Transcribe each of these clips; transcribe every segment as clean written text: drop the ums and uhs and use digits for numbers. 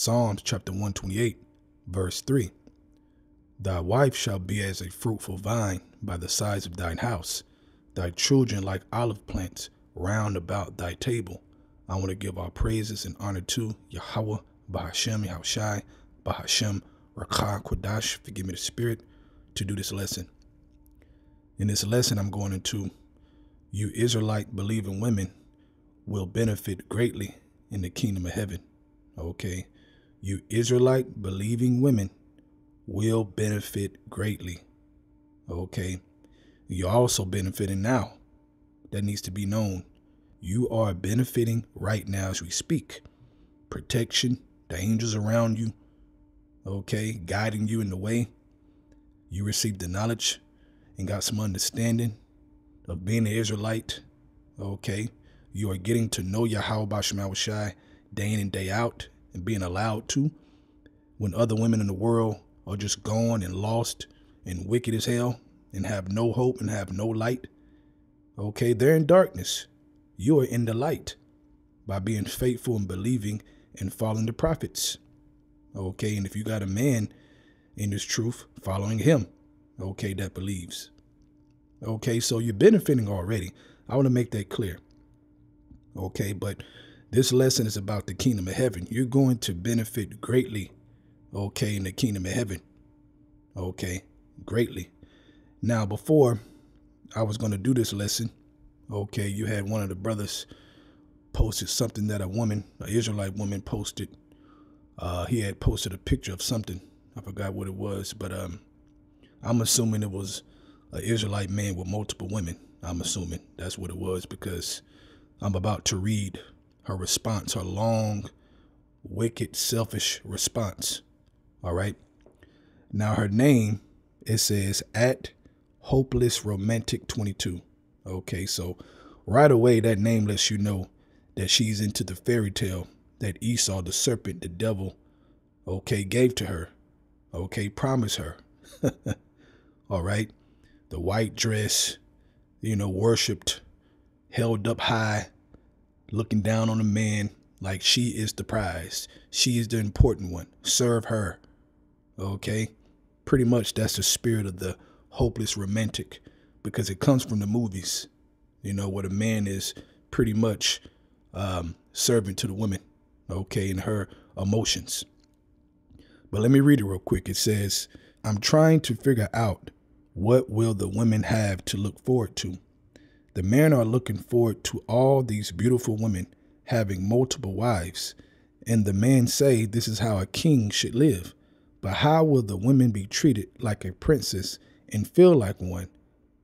Psalms chapter 128, verse 3. Thy wife shall be as a fruitful vine by the sides of thine house, thy children like olive plants round about thy table. I want to give our praises and honor to Yahweh, Bahashem, Yahushai, Bahashem, Rakah, Kodash, forgive me the spirit, to do this lesson. In this lesson, I'm going into you Israelite believing women will benefit greatly in the kingdom of heaven. Okay. You Israelite believing women will benefit greatly. Okay. You're also benefiting now. That needs to be known. You are benefiting right now as we speak. Protection, the angels around you, okay, guiding you in the way. You received the knowledge and got some understanding of being an Israelite. Okay. You are getting to know Yahweh Bashem Yahushai day in and day out and being allowed to, when other women in the world are just gone and lost and wicked as hell and have no hope and have no light. Okay, they're in darkness. You are in the light by being faithful and believing and following the prophets. Okay, and if you got a man in this truth, following him, okay, that believes. Okay, so you're benefiting already. I want to make that clear. Okay, but this lesson is about the kingdom of heaven. You're going to benefit greatly, okay, in the kingdom of heaven. Okay, greatly. Now, before I was going to do this lesson, okay, you had one of the brothers posted something that an Israelite woman posted. He had posted a picture of something. I forgot what it was, but I'm assuming it was an Israelite man with multiple women. I'm assuming that's what it was, because I'm about to read her response, her long, wicked, selfish response. All right. Now her name, it says @HopelessRomantic22. Okay, so right away that name lets you know that she's into the fairy tale that Esau, the serpent, the devil, okay, gave to her. Okay, promised her. All right. The white dress, worshipped, held up high, looking down on a man like she is the prize. She is the important one. Serve her. Okay. Pretty much that's the spirit of the hopeless romantic, because it comes from the movies, where the man is pretty much servant to the woman, okay, and her emotions. But let me read it real quick. It says, I'm trying to figure out what will the women have to look forward to. The men are looking forward to all these beautiful women having multiple wives, and the men say this is how a king should live. But how will the women be treated like a princess and feel like one?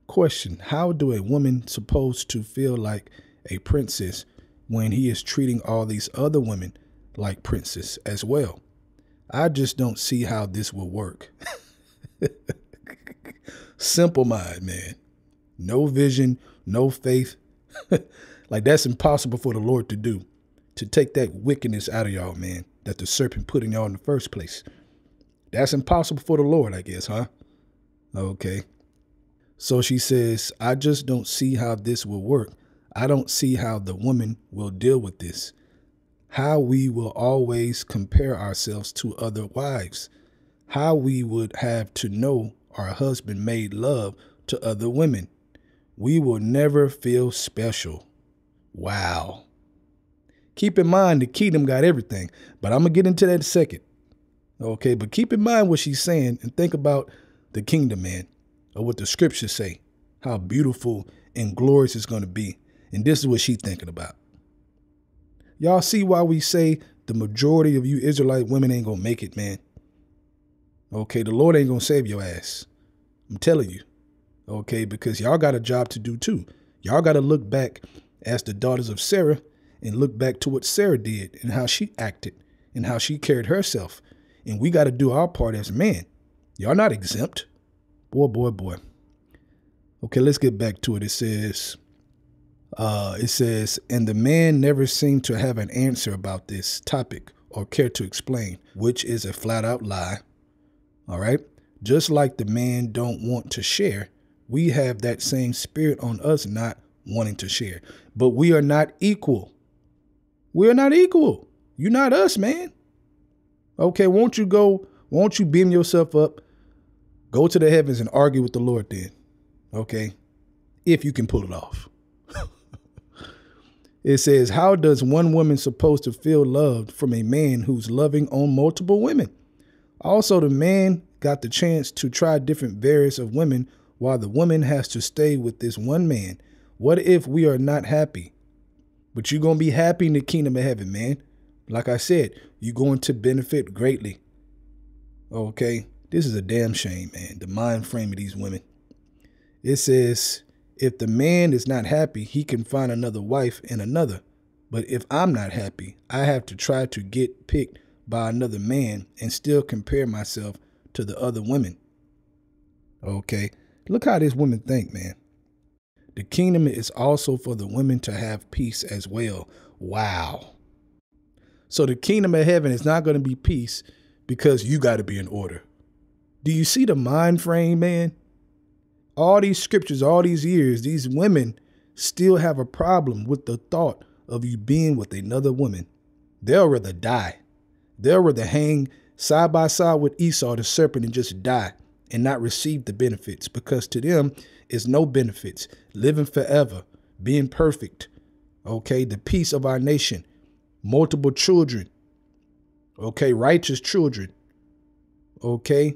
Question, how do a woman supposed to feel like a princess when he is treating all these other women like princess as well? I just don't see how this will work. Simple mind, man. No vision, no faith. Like, that's impossible for the Lord to do, to take that wickedness out of y'all, man, that the serpent put in y'all in the first place. That's impossible for the Lord, I guess, huh? Okay. So she says, I just don't see how this will work. I don't see how the woman will deal with this. How we will always compare ourselves to other wives. How we would have to know our husband made love to other women. We will never feel special. Wow. Keep in mind the kingdom got everything, but I'm going to get into that in a second. Okay, but keep in mind what she's saying and think about the kingdom, man, or what the scriptures say, how beautiful and glorious it's going to be. And this is what she's thinking about. Y'all see why we say the majority of you Israelite women ain't going to make it, man. Okay, the Lord ain't going to save your ass. I'm telling you. Okay, because y'all got a job to do too. Y'all got to look back as the daughters of Sarah and look back to what Sarah did and how she acted and how she carried herself. And we got to do our part as men. Y'all not exempt. Boy, boy, boy. Okay, let's get back to it. It says, and the man never seemed to have an answer about this topic or care to explain, which is a flat out lie. All right. Just like the man don't want to share, we have that same spirit on us not wanting to share. But we are not equal. We are not equal. You're not us, man. Okay, won't you beam yourself up, go to the heavens and argue with the Lord then? Okay, if you can pull it off. It says, how does one woman supposed to feel loved from a man who's loving on multiple women? Also, the man got the chance to try different variants of women while the woman has to stay with this one man. What if we are not happy? But you're going to be happy in the kingdom of heaven, man. Like I said, you're going to benefit greatly. Okay, this is a damn shame, man. The mind frame of these women. It says, if the man is not happy, he can find another wife and another. But if I'm not happy, I have to try to get picked by another man and still compare myself to the other women. Okay, look how these women think, man. The kingdom is also for the women to have peace as well. Wow. So the kingdom of heaven is not going to be peace because you got to be in order. Do you see the mind frame, man? All these scriptures, all these years, these women still have a problem with the thought of you being with another woman. They'll rather die. They'll rather hang side by side with Esau, the serpent, and just die and not receive the benefits, because to them is no benefits. Living forever, being perfect. Okay, the peace of our nation, multiple children. Okay, righteous children. Okay,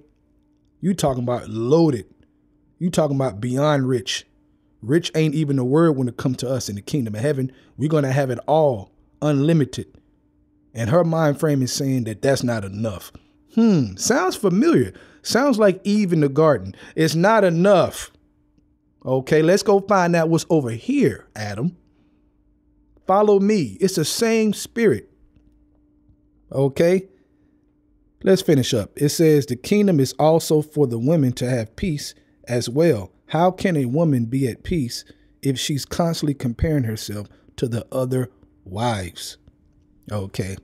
you talking about loaded. You talking about beyond rich. Rich ain't even the word when it comes to us in the kingdom of heaven. We're going to have it all, unlimited. And her mind frame is saying that that's not enough. Sounds familiar. Sounds like Eve in the garden. It's not enough. Okay, let's go find out what's over here, Adam. Follow me. It's the same spirit. Okay, let's finish up. It says the kingdom is also for the women to have peace as well. How can a woman be at peace if she's constantly comparing herself to the other wives? Okay.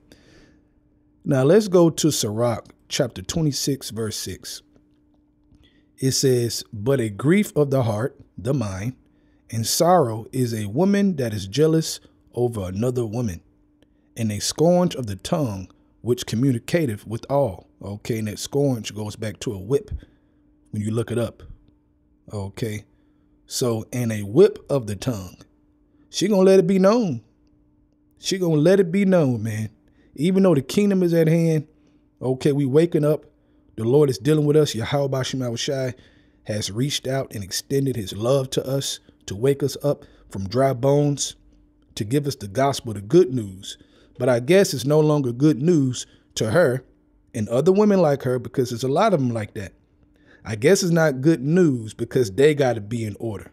Now let's go to Sirach chapter 26, verse 6. It says, but a grief of the heart, the mind, and sorrow is a woman that is jealous over another woman, and a scourge of the tongue, which communicateth with all. Okay, and that scourge goes back to a whip when you look it up. Okay, so, and a whip of the tongue. She gonna let it be known. She gonna let it be known, man. Even though the kingdom is at hand, okay, we waking up. The Lord is dealing with us. Yahweh Shai has reached out and extended his love to us to wake us up from dry bones, to give us the gospel, the good news. But I guess it's no longer good news to her and other women like her, because there's a lot of them like that. I guess it's not good news because they got to be in order.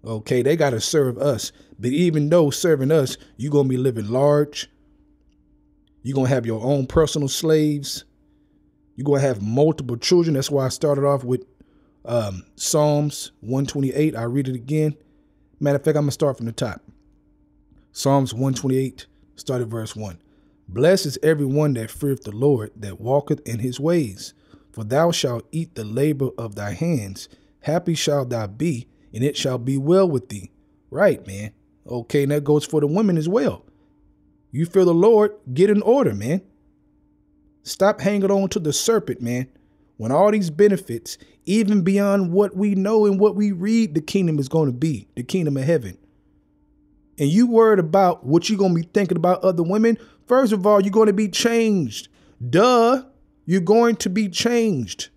Okay, they got to serve us. But even though serving us, you're going to be living large. You're going to have your own personal slaves. You're going to have multiple children. That's why I started off with Psalms 128. I'll read it again. Matter of fact, I'm going to start from the top. Psalms 128, start at verse 1. Blessed is everyone that feareth the Lord, that walketh in his ways. For thou shalt eat the labor of thy hands. Happy shalt thou be, and it shall be well with thee. Right, man. Okay, and that goes for the women as well. You fear the Lord, get in order, man. Stop hanging on to the serpent, man. When all these benefits, even beyond what we know and what we read, the kingdom is going to be, the kingdom of heaven. And you worried about what you're going to be thinking about other women. First of all, you're going to be changed. Duh. You're going to be changed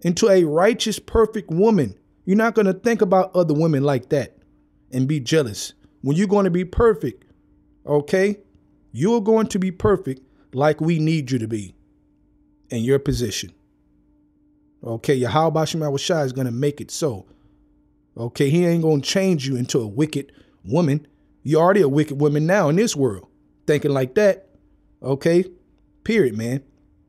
into a righteous, perfect woman. You're not going to think about other women like that and be jealous. When you're going to be perfect, okay, you're going to be perfect like we need you to be in your position. Okay, Yahweh Shai is going to make it so. Okay, he ain't going to change you into a wicked woman. You're already a wicked woman now in this world, thinking like that. Okay, period, man.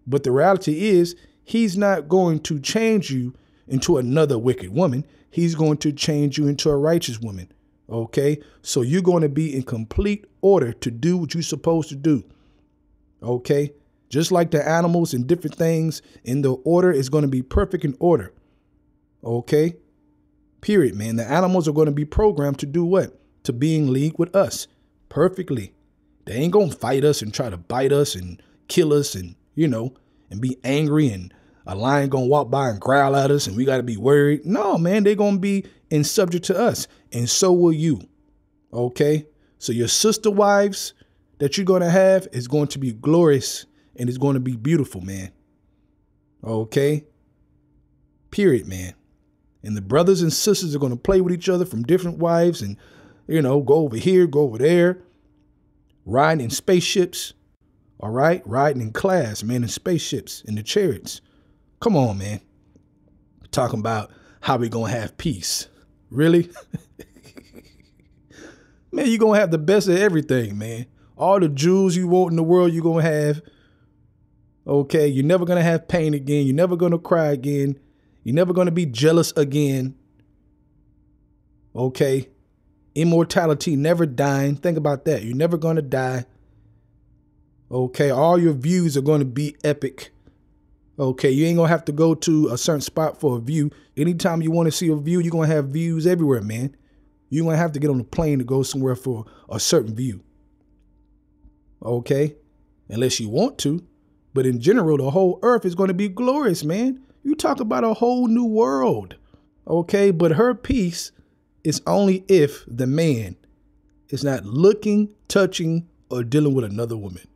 But the reality is, he's not going to change you into another wicked woman. He's going to change you into a righteous woman. Okay, so you're going to be in complete order to do what you're supposed to do. Okay, just like the animals and different things in the order is going to be perfect in order. Okay, period, man. The animals are going to be programmed to do what? To be in league with us perfectly. They ain't going to fight us and try to bite us and kill us and, and be angry, and a lion gonna walk by and growl at us and we gotta be worried. No, man, they're gonna be in subject to us, and so will you. Okay? So your sister wives that you're gonna have is going to be glorious and it's going to be beautiful, man. Okay? Period, man. And the brothers and sisters are going to play with each other from different wives and, go over here, go over there, riding in spaceships. All right? Riding in class, man, in spaceships, in the chariots. Come on, man. Talking about how we going to have peace. Really? Man, you're going to have the best of everything, man. All the jewels you want in the world, you're going to have. Okay? You're never going to have pain again. You're never going to cry again. You're never going to be jealous again. Okay? Immortality, never dying. Think about that. You're never going to die. Okay? All your views are going to be epic. Okay? You ain't going to have to go to a certain spot for a view. Anytime you want to see a view, you're going to have views everywhere, man. You're going to have to get on a plane to go somewhere for a certain view. Okay? Unless you want to. But in general, the whole earth is going to be glorious, man. You talk about a whole new world, okay? But her peace is only if the man is not looking, touching, or dealing with another woman.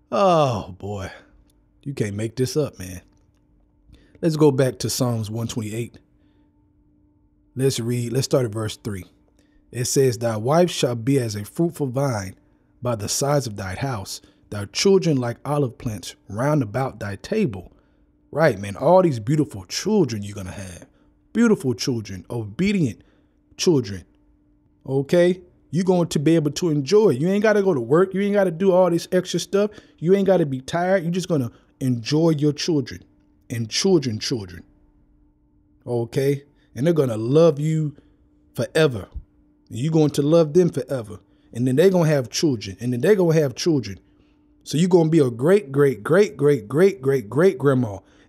Oh, boy. You can't make this up, man. Let's go back to Psalms 128. Let's read. Let's start at verse 3. It says, thy wife shall be as a fruitful vine by the sides of thy house, thy children like olive plants round about thy table. Right, man. All these beautiful children you're going to have. Beautiful children. Obedient children. Okay? You're going to be able to enjoy it. You ain't got to go to work. You ain't got to do all this extra stuff. You ain't got to be tired. You're just going to enjoy your children and children. Okay? And they're going to love you forever. And you're going to love them forever. And then they're going to have children. And then they're going to have children. So you're going to be a great grandma.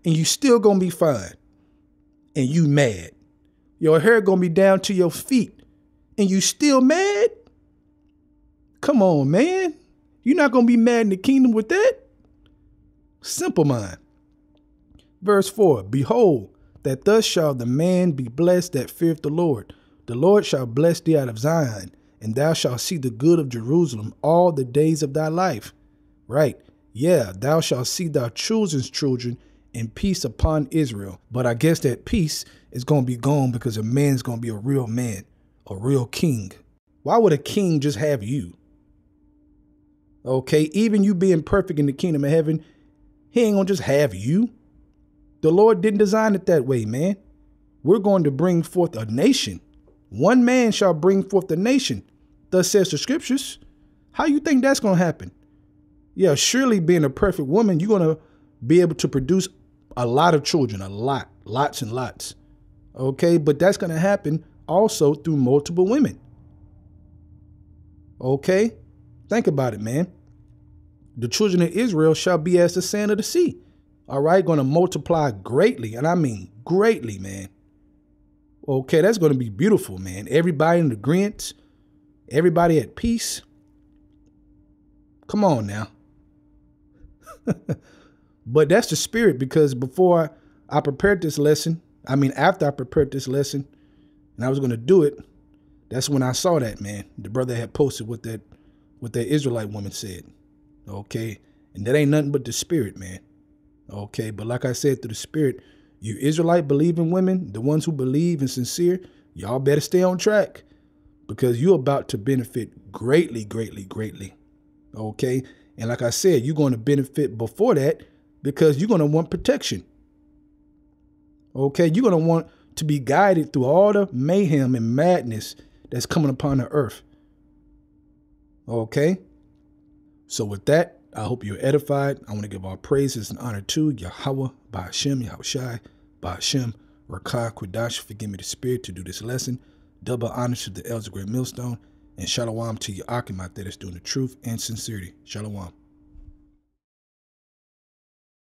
And you still going to be fine. And you mad. Your hair going to be down to your feet. And you still mad? Come on, man. You're not going to be mad in the kingdom with that? Simple mind. Verse 4, behold, that thus shall the man be blessed that feareth the Lord. The Lord shall bless thee out of Zion, and thou shalt see the good of Jerusalem all the days of thy life. Right. Yeah, thou shalt see thy children's children in peace upon Israel. But I guess that peace is going to be gone because a man's going to be a real man, a real king. Why would a king just have you? Okay, even you being perfect in the kingdom of heaven, he ain't going to just have you. The Lord didn't design it that way, man. We're going to bring forth a nation. One man shall bring forth the nation. Thus says the scriptures. How you think that's going to happen? Yeah, surely being a perfect woman, you're going to be able to produce a lot of children, lots and lots. Okay, but that's going to happen also through multiple women. Okay, think about it, man. The children of Israel shall be as the sand of the sea. All right, going to multiply greatly. And I mean greatly, man. Okay, that's going to be beautiful, man. Everybody in agreement. Everybody at peace. Come on now. But that's the spirit, because before I prepared this lesson, after I prepared this lesson and I was going to do it, that's when I saw that, man. The brother had posted what that Israelite woman said. Okay. And that ain't nothing but the spirit, man. Okay. But like I said, through the spirit, you Israelite believing women, the ones who believe and sincere, y'all better stay on track, because you're about to benefit greatly. Okay. And like I said, you're going to benefit before that, because you're going to want protection. Okay. You're going to want to be guided through all the mayhem and madness that's coming upon the earth. Okay. So with that, I hope you're edified. I want to give all praises and honor to Yahweh, Ba'ashem, Yahushai, Ba'ashem, Rakah, Quadash, forgive me the spirit to do this lesson. Double honor to the elders of Great Millstone, and shalom to your Akim out there that's doing the truth and sincerity. Shalom.